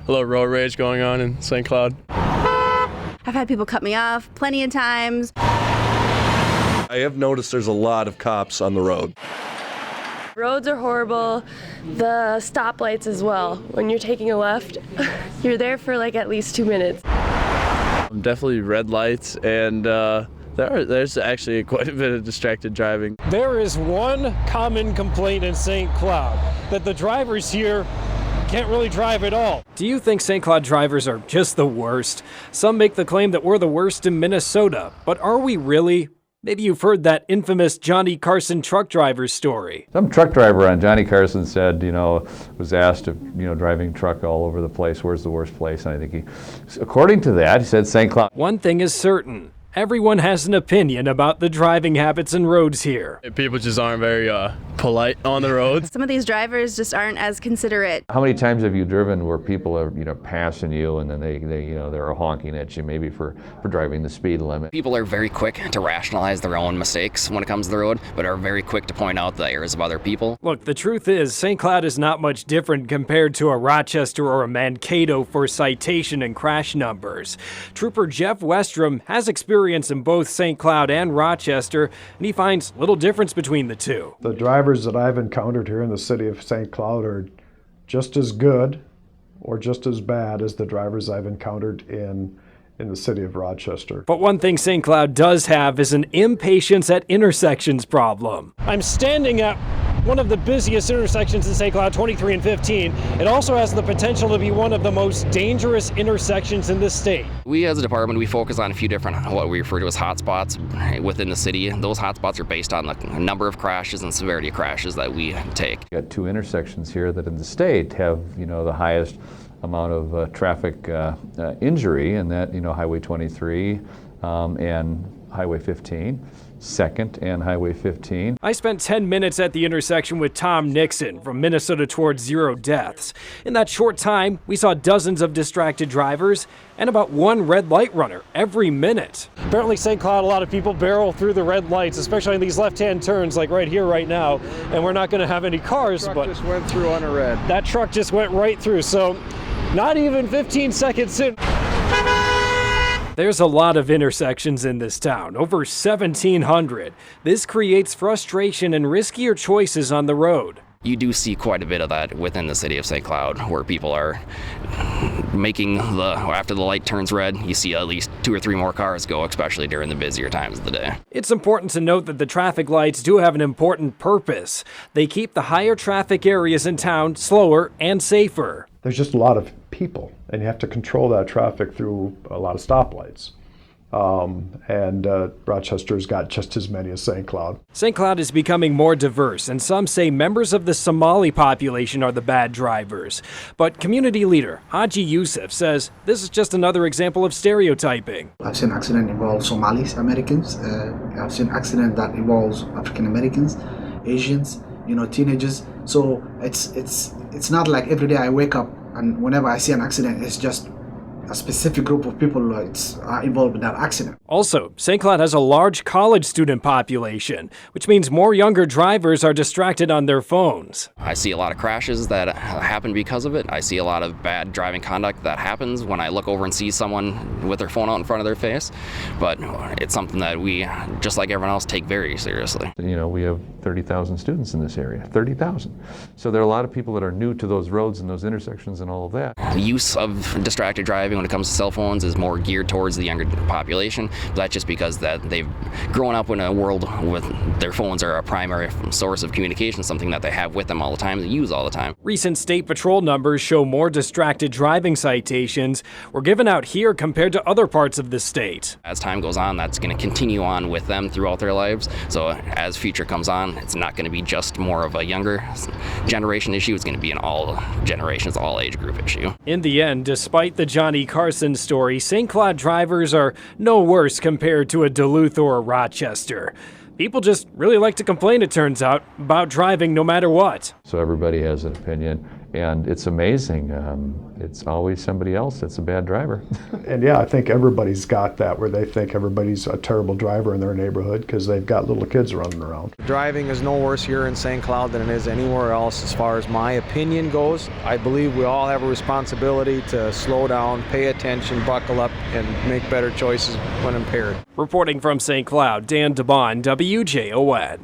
a little road rage going on in St. Cloud. I've had people cut me off plenty of times. I have noticed there's a lot of cops on the road. Roads are horrible. The stoplights as well. When you're taking a left, you're there for like at least 2 minutes. Definitely red lights, and there's actually quite a bit of distracted driving. There is one common complaint in St. Cloud, that the drivers here can't really drive at all. Do you think St. Cloud drivers are just the worst? Some make the claim that we're the worst in Minnesota, but are we really? Maybe you've heard that infamous Johnny Carson truck driver story. Some truck driver on Johnny Carson said, was asked if, driving truck all over the place, where's the worst place? And I think according to that, he said St. Cloud. One thing is certain. Everyone has an opinion about the driving habits and roads here. People just aren't very polite on the roads. Some of these drivers just aren't as considerate. How many times have you driven where people are, passing you and then they're honking at you maybe for driving the speed limit? People are very quick to rationalize their own mistakes when it comes to the road, but are very quick to point out the errors of other people. Look, the truth is, St. Cloud is not much different compared to a Rochester or a Mankato for citation and crash numbers. Trooper Jeff Westrom has experience in both St. Cloud and Rochester, and he finds little difference between the two. The drivers that I've encountered here in the city of St. Cloud are just as good or just as bad as the drivers I've encountered in the city of Rochester. But one thing St. Cloud does have is an impatience at intersections problem. I'm standing at one of the busiest intersections in St. Cloud, 23 and 15. It also has the potential to be one of the most dangerous intersections in this state. We as a department, we focus on a few different, what we refer to as hotspots within the city. Those hotspots are based on the number of crashes and severity of crashes that we take. We've got 2 intersections here that in the state have, the highest amount of traffic injury, and that, Highway 23 and Highway 15. 2nd and Highway 15. I spent 10 minutes at the intersection with Tom Nixon from Minnesota Towards Zero Deaths. In that short time, we saw dozens of distracted drivers and about 1 red light runner every minute. Apparently St. Cloud, a lot of people barrel through the red lights, especially in these left-hand turns like right here, right now, and we're not going to have any cars. Truck but just went through on a red. That truck just went right through, so not even 15 seconds in. There's a lot of intersections in this town, over 1,700. This creates frustration and riskier choices on the road. You do see quite a bit of that within the city of St. Cloud, where people are after the light turns red, you see at least 2 or 3 more cars go, especially during the busier times of the day. It's important to note that the traffic lights do have an important purpose. They keep the higher traffic areas in town slower and safer. There's just a lot of people, and you have to control that traffic through a lot of stoplights. Rochester's got just as many as St. Cloud. St. Cloud is becoming more diverse, and some say members of the Somali population are the bad drivers. But community leader Haji Youssef says this is just another example of stereotyping. I've seen accident involve Somalis, Americans. I've seen accident that involves African Americans, Asians, teenagers. So it's not like every day I wake up and whenever I see an accident, it's just a specific group of people involved in that accident. Also, St. Cloud has a large college student population, which means more younger drivers are distracted on their phones. I see a lot of crashes that happen because of it. I see a lot of bad driving conduct that happens when I look over and see someone with their phone out in front of their face. But it's something that we, just like everyone else, take very seriously. We have 30,000 students in this area, 30,000. So there are a lot of people that are new to those roads and those intersections and all of that. The use of distracted driving when it comes to cell phones is more geared towards the younger population. But that's just because that they've grown up in a world with their phones are a primary source of communication, something that they have with them all the time, they use all the time. Recent state patrol numbers show more distracted driving citations were given out here compared to other parts of the state. As time goes on, that's going to continue on with them throughout their lives. So as future comes on, it's not going to be just more of a younger generation issue. It's going to be an all generations, all age group issue. In the end, despite the Johnny Carson story, St. Cloud drivers are no worse compared to a Duluth or a Rochester. People just really like to complain, it turns out, about driving no matter what. So everybody has an opinion. And it's amazing. It's always somebody else that's a bad driver. And yeah, I think everybody's got that where they think everybody's a terrible driver in their neighborhood because they've got little kids running around. Driving is no worse here in St. Cloud than it is anywhere else as far as my opinion goes. I believe we all have a responsibility to slow down, pay attention, buckle up, and make better choices when impaired. Reporting from St. Cloud, Dan DeBon, WJON.